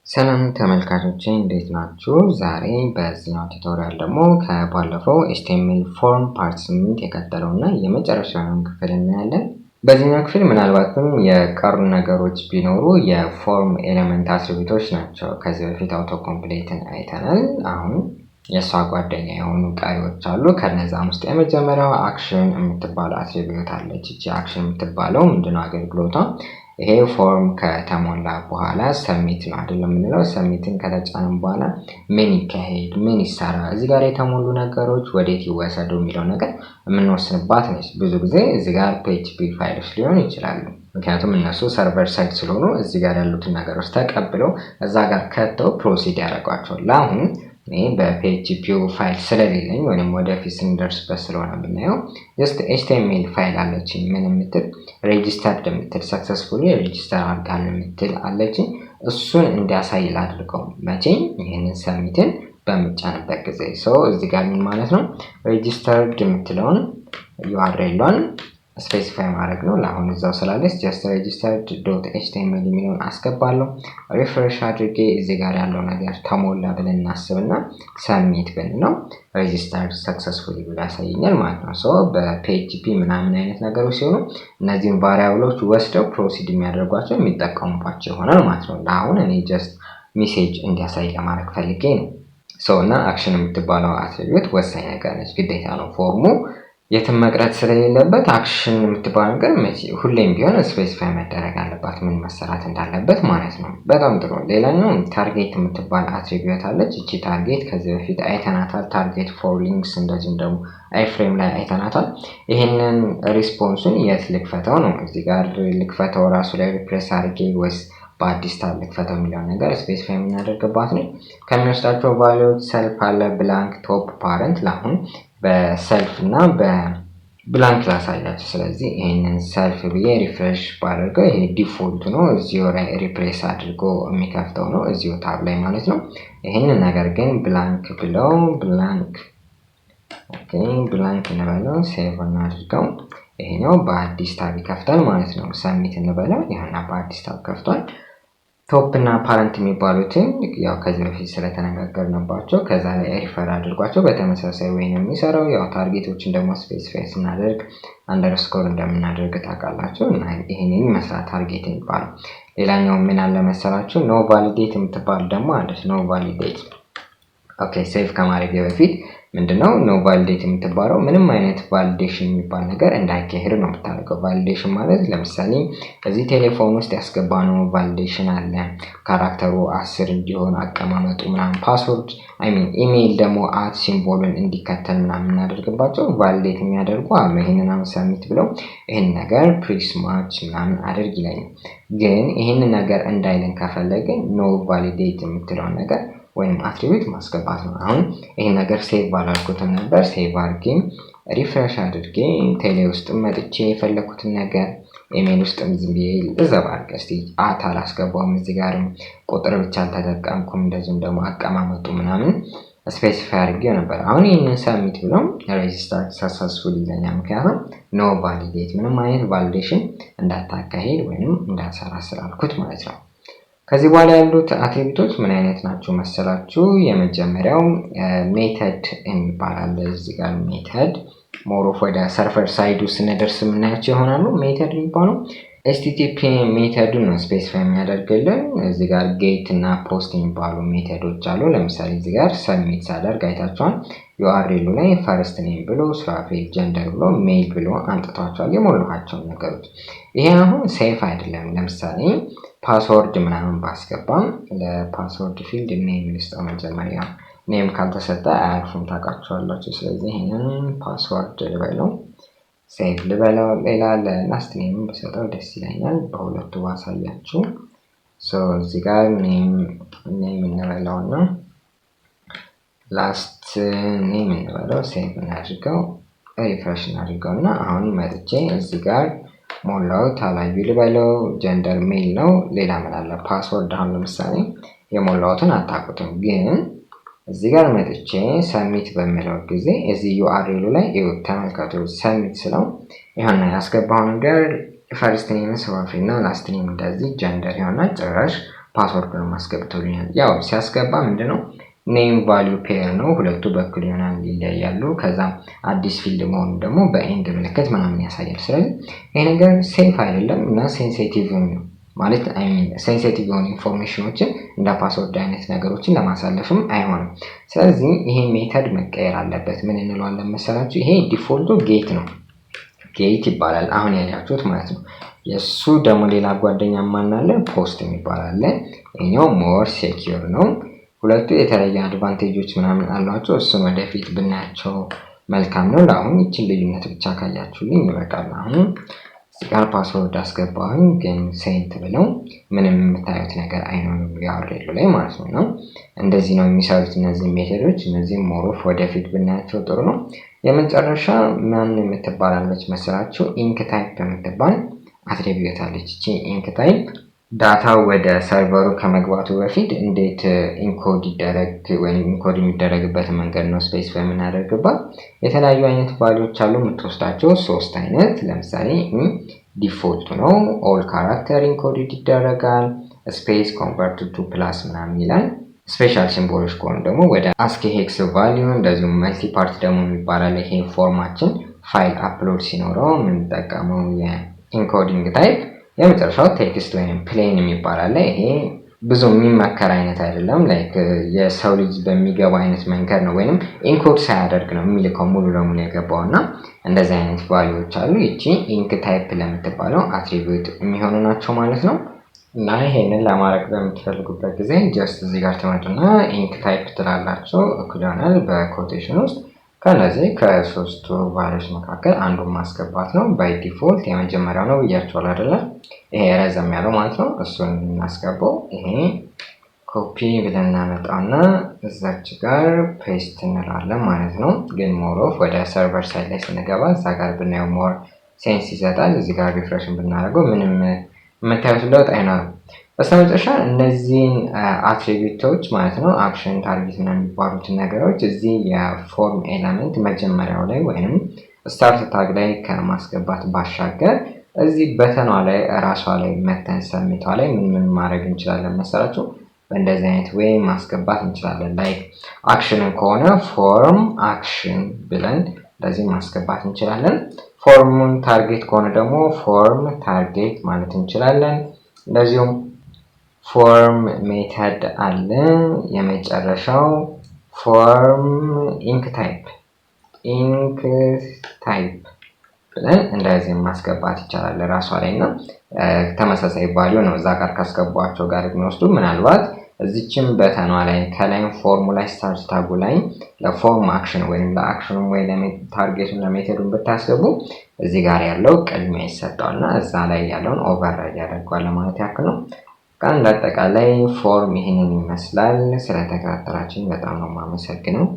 ሰላም ተመልካቾቼ እንዴት ናችሁ? ዛሬ በዚህኛው ቱቶሪያል ደግሞ ከባለፈው HTML ፎርም ፓርት 8 የቀጠለውና የመጨረሻውን ክፍል እናያለን። በዚህኛው ክፍል ምናልባትም የቀሩ ነገሮች ቢኖሩ የፎርም ኤሌመንት አትሪቢዩቶች ናቸው። ከዚህ በፊት አውቶ ኮምፕሊትን አይተናል። አሁን የሷ ጓደኛ የሆኑ ቀሪዎች አሉ። ከነዛም ውስጥ የመጀመሪያው አክሽን የምትባለው አትሪቢዩት አለች። እቺ አክሽን የምትባለው ምንድነው አገልግሎቷ? ይሄ ፎርም ከተሞላ በኋላ ሰብሚት ነው አይደለም የምንለው። ሰብሚትን ከተጫነን በኋላ ምን ይካሄድ ምን ይሰራ እዚህ ጋር የተሞሉ ነገሮች ወዴት ይወሰዱ የሚለው ነገር የምንወስንባት ነች። ብዙ ጊዜ እዚህ ጋር PHP ፋይሎች ሊሆን ይችላሉ። ምክንያቱም እነሱ ሰርቨር ሳይድ ስለሆኑ እዚህ ጋር ያሉትን ነገሮች ተቀብለው እዛ ጋር ከተው ፕሮሲድ ያደርጓቸዋል። ለአሁን እኔ በPHP ፋይል ስለሌለኝ ወይንም ወደፊት ስንደርስበት ስለሆነ ብናየው just HTML ፋይል አለችኝ። ምን የምትል ሬጂስተርድ የምትል ሰክሰስፉሊ ሬጂስተር አድርጋል የምትል አለችኝ። እሱን እንዲያሳይ ላድርገው። መቼ? ይሄንን ሰብሚትን በመጫንበት ጊዜ እዚህ ጋር ምን ማለት ነው? ሬጂስተርድ የምትለውን URL-ን ስፔሲፋይ ማድረግ ነው። ለአሁን እዛው ስላለች just registered.html የሚለውን አስገባለሁ። ሪፍሬሽ አድርጌ እዚህ ጋር ያለው ነገር ተሞላ ብለን እናስብና ሰብሚት ብንለው ሬጂስተርድ ሰክሰስፉሊ ብሎ ያሳየኛል ማለት ነው። በPHP ምናምን አይነት ነገሮች ሲሆኑ እነዚህን ቫሪያብሎች ወስደው ፕሮሲድ የሚያደርጓቸው የሚጠቀሙባቸው ይሆናል ማለት ነው። ለአሁን እኔ just ሜሴጅ እንዲያሳይ ለማድረግ ፈልጌ ነው። እና አክሽን የምትባለው አትሪቢዩት ወሳኝ ነገር ነች። ግዴታ ነው ፎርሙ የትም መቅረት ስለሌለበት አክሽን የምትባለው ነገር ሁሌም ቢሆን ስፔሲፋይ መደረግ አለባት ምን መሰራት እንዳለበት ማለት ነው። በጣም ጥሩ። ሌላኛው ታርጌት የምትባል አትሪቢዩት አለች። እቺ ታርጌት ከዚህ በፊት አይተናታል። ታርጌት ፎር ሊንክስ እንደዚህም ደግሞ አይፍሬም ላይ አይተናታል። ይሄንን ሪስፖንሱን የት ልክፈተው ነው? እዚህ ጋር ልክፈተው ራሱ ላይ ሪፕሌስ አድርጌ ወይስ በአዲስ ታብ ልክፈተው የሚለው ነገር ስፔሲፋይ የምናደርግባት ነው። ከሚወስዳቸው ቫልዩዎች ሰልፍ አለ፣ ብላንክ፣ ቶፕ፣ ፓረንት። ለአሁን በሰልፍ እና በብላንክ ላሳያችሁ። ስለዚህ ይሄንን ሰልፍ ብዬ ሪፍሬሽ ባደርገው ይሄ ዲፎልት ነው። እዚሁ ላይ ሪፕሌስ አድርጎ የሚከፍተው ነው እዚሁ ታብ ላይ ማለት ነው። ይሄንን ነገር ግን ብላንክ ብለው ብላንክ እንበለው፣ ሴቭ እናድርገው። ይሄኛው በአዲስ ታብ ይከፍታል ማለት ነው። ሰብሚት እንበለው። ይሄና በአዲስ ታብ ከፍቷል። ቶፕ እና ፓረንት የሚባሉትን ያው ከዚህ በፊት ስለተነጋገርንባቸው ከዛ ላይ ሪፈር አድርጓቸው። በተመሳሳይ ወይ ነው የሚሰራው። ያው ታርጌቶችን ደግሞ ስፔሲፋይ ስናደርግ አንደርስኮር እንደምናደርግ ታውቃላችሁ። እና ይሄንን መስራት ታርጌት ይባላል። ሌላኛው ምን አለ መሰላችሁ? ኖ ቫሊዴት የምትባል ደግሞ አለች። ኖ ቫሊዴት ሴቭ ከማድረግ በፊት ምንድነው ኖ ቫሊዴት የምትባለው? ምንም አይነት ቫሊዴሽን የሚባል ነገር እንዳይካሄድ ነው የምታደርገው። ቫሊዴሽን ማለት ለምሳሌ እዚህ ቴሌፎን ውስጥ ያስገባነው ቫሊዴሽን አለ። ካራክተሩ 10 እንዲሆን አቀማመጡ ምናምን፣ ፓስወርድ ኢሜይል ደግሞ ሲምቦልን እንዲከተል ምናምን እናደርግባቸው ቫሊዴት የሚያደርጉ አሉ። ይሄንን ሰብሚት ብለው ይሄን ነገር ፕሪስ ማች ምናምን አድርግ ይለኛል። ግን ይሄንን ነገር እንዳይልን ከፈለግን ኖ ቫሊዴት የምትለው ነገር ወይም አትሪቢዩት ማስገባት ነው። አሁን ይሄን ነገር ሴቭ ባላልኩትም ነበር። ሴቭ አድርጌ ሪፍሬሽ አድርጌ ቴሌ ውስጥ መጥቼ የፈለኩትን ነገር ኢሜል ውስጥ ዝም ብዬ ልዘባርቅ። እስቲ አላስገባውም። እዚህ ጋርም ቁጥር ብቻ አልተጠቀምኩም። እንደዚህም ደግሞ አቀማመጡ ምናምን ስፔሲፋይ አድርጌው ነበር። አሁን ይሄንን ሰብሚት ብለው ሬጂስተር ሰክሰስፉሊ ይለኛል። ምክንያቱም ኖ ቫሊዴት ምንም አይነት ቫሊዴሽን እንዳታካሄድ ወይንም እንዳሰራ ስላልኩት ማለት ነው። ከዚህ በኋላ ያሉት አትሪቢዩቶች ምን አይነት ናቸው መሰላችሁ? የመጀመሪያው ሜተድ የሚባል እዚህ ጋር ሜተድ ሞሮፍ ወደ ሰርቨር ሳይዱ ስንደርስ የምናያቸው ይሆናሉ። ሜተድ የሚባለው HTTP ሜተዱን ነው ስፔሲፋይ የሚያደርግልን። እዚህ ጋር ጌት እና ፖስት የሚባሉ ሜተዶች አሉ። ለምሳሌ እዚህ ጋር ሰብሚት ሳደርግ አይታችኋል። URL ላይ ፈርስት ኔም ብሎ ሱራፌል ጀንደር ብሎ ሜል ብሎ አንጥቷቸዋል የሞላኋቸው ነገሮች። ይሄ አሁን ሴፍ አይደለም። ለምሳሌ ፓስወርድ ምናምን ባስገባም ለፓስወርድ ፊልድ ኔም ልስጠው። መጀመሪያ ኔም ካልተሰጠ አያልፉም ታውቃቸዋላችሁ። ስለዚህ ይሄንን ፓስወርድ ልበለው፣ ሴቭ ልበለው። ሌላ ለላስት ኔም ብሰጠው ደስ ይለኛል በሁለቱ ባሳያችሁ። እዚህ ጋር ኔም እንበለውና ላስት ኔም እንበለው፣ ሴቭ እናድርገው፣ ሪፍሬሽ እናድርገውና አሁን መጥቼ እዚህ ጋር ሞላውት አላዩ ልበለው። ጀንደር ሜል ነው። ሌላ ምን አለ? ፓስወርድ አሁን ለምሳሌ የሞላውትን አታውቁትም፣ ግን እዚህ ጋር መጥቼ ሰብሚት በሚለው ጊዜ እዚህ URL ላይ ተመልከቱ። ሰብሚት ስለው ይሄን ያስገባው ነገር ፈርስት ኔም ሱራፌል እና ላስት ኔም እንደዚህ ጀንደር ይሆናል። ጭራሽ ፓስወርድ ነው ማስገብቶልኛል። ያው ሲያስገባ ምንድነው ኔም ቫልዩ ፔር ነው ሁለቱ በኩል ይሆናል ይለያያሉ። ከዛ አዲስ ፊልድ መሆኑ ደግሞ በኤንድ ምልክት ምናምን ያሳያል። ስለዚህ ይሄ ነገር ሴፍ አይደለም እና ሴንሲቲቭ ነው ማለት ሴንሲቲቭ የሆኑ ኢንፎርሜሽኖችን እንደ ፓስወርድ አይነት ነገሮችን ለማሳለፍም አይሆንም። ስለዚህ ይሄ ሜተድ መቀየር አለበት። ምን እንለዋለን መሰላችሁ? ይሄ ዲፎልቱ ጌት ነው፣ ጌት ይባላል አሁን ያያችሁት ማለት ነው። የሱ ደግሞ ሌላ ጓደኛ ማን አለ? ፖስት የሚባል አለ። ይሄኛው ሞር ሴኪዩር ነው። ሁለቱ የተለያየ አድቫንቴጆች ምናምን አሏቸው። እሱን ወደፊት ብናያቸው መልካም ነው። ለአሁን ይችን ልዩነት ብቻ ካያችሁልኝ ይበቃል። አሁን ጋር ፓስወርድ አስገባሁኝ፣ ግን ሴንት ብለው ምንም የምታዩት ነገር አይኖርም ያወርደሉ ላይ ማለት ነው። እንደዚህ ነው የሚሰሩት እነዚህ ሜተዶች። እነዚህ ሞሮፍ ወደፊት ብናያቸው ጥሩ ነው። የመጨረሻ ማን የምትባላለች መስላችሁ? ኢንክ ታይፕ የምትባል አትሪቢዩት አለች። እቺ ኢንክ ታይፕ ዳታው ወደ ሰርቨሩ ከመግባቱ በፊት እንዴት ኢንኮድ ይደረግ ወይም ኢንኮድ የሚደረግበት መንገድ ነው ስፔስ በመናደርግባት የተለያዩ አይነት ቫልዩዎች አሉ የምትወስዳቸው 3 አይነት። ለምሳሌ ዲፎልት ነው ኦል ካራክተር ኢንኮድ ይደረጋል፣ ስፔስ ኮንቨርት ቱ ፕላስ ምናምን ይላል። ስፔሻል ሲምቦሎች ከሆኑ ደግሞ ወደ አስኪ ሄክስ ቫልዩ፣ እንደዚሁም መልቲ ፓርት ደግሞ የሚባላል። ይሄ ፎርማችን ፋይል አፕሎድ ሲኖረው የምንጠቀመው የኢንኮዲንግ ታይፕ። የመጨረሻው ቴክስት ወይም ፕሌን የሚባል አለ። ይሄ ብዙ የሚመከር አይነት አይደለም። ላይክ የሰው ልጅ በሚገባ አይነት መንገድ ነው ወይንም ኢንኮድ ሳያደርግ ነው የሚልከው ሙሉ ለሙሉ የገባውና እንደዚህ አይነት ቫልዩዎች አሉ። ይቺ ኢንክ ታይፕ ለምትባለው አትሪቢዩት የሚሆኑ ናቸው ማለት ነው። እና ይሄንን ለማድረግ በምትፈልጉበት ጊዜ ጀስት እዚህ ጋር ትመጡና ኢንክ ታይፕ ትላላችሁ። እኩል ይሆናል በኮቴሽን ውስጥ ከነዚህ ከሶስቱ ቫልዩዎች መካከል አንዱን ማስገባት ነው። ባይ ዲፎልት የመጀመሪያው ነው ብያችኋል አይደለ? ይሄ ረዘም ያለው ማለት ነው። እሱን እናስገባው። ይሄ ኮፒ ብለን እናመጣውና እዛች ጋር ፔስት እንላለን ማለት ነው። ግን ሞር ኦፍ ወደ ሰርቨር ሳይድ ላይ ስንገባ እዛ ጋር ብናየው ሞር ሴንስ ይሰጣል። እዚህ ጋር ሪፍሬሽን ብናደርገው ምንም የምታዩት ለውጥ አይኖርም። በስተመጨረሻ እነዚህን አትሪቢዩቶች ማለት ነው አክሽን፣ ታርጌት እና የሚባሉትን ነገሮች እዚህ የፎርም ኤለመንት መጀመሪያው ላይ ወይንም ስታርት ታግ ላይ ከማስገባት ባሻገር እዚህ በተኗ ላይ ራሷ ላይ መተን ሰሚቷ ላይ ምን ማድረግ እንችላለን መሰላችሁ? በእንደዚህ አይነት ወይ ማስገባት እንችላለን። ላይክ አክሽንን ከሆነ ፎርም አክሽን ብለን እንደዚህ ማስገባት እንችላለን። ፎርሙን ታርጌት ከሆነ ደግሞ ፎርም ታርጌት ማለት እንችላለን። እንደዚሁም ፎርም ሜተድ አለ። የመጨረሻው ፎርም ኢንክ ታይፕ ብለን እንደዚህ ማስገባት ይቻላል ራሷ ላይ እና ተመሳሳይ ቫልዩ ነው እዛ ጋር ካስገቧቸው ጋር የሚወስዱ። ምናልባት እዚችም በተኗ ላይ ከላይም ፎርሙ ላይ ስታርት ታጉ ላይ ለፎርም አክሽን ወይም ለአክሽኑ ወይ ለታርጌቱን ለሜተዱን ብታስገቡ እዚህ ጋር ያለው ቅድሚያ ይሰጠውና እዛ ላይ ያለውን ኦቨርራይድ ያደርገዋል ማለት ያክል ነው። ከአንድ አጠቃላይ ፎርም ይህንን ይመስላል። ስለተከታተላችሁኝ በጣም ነው የማመሰግነው።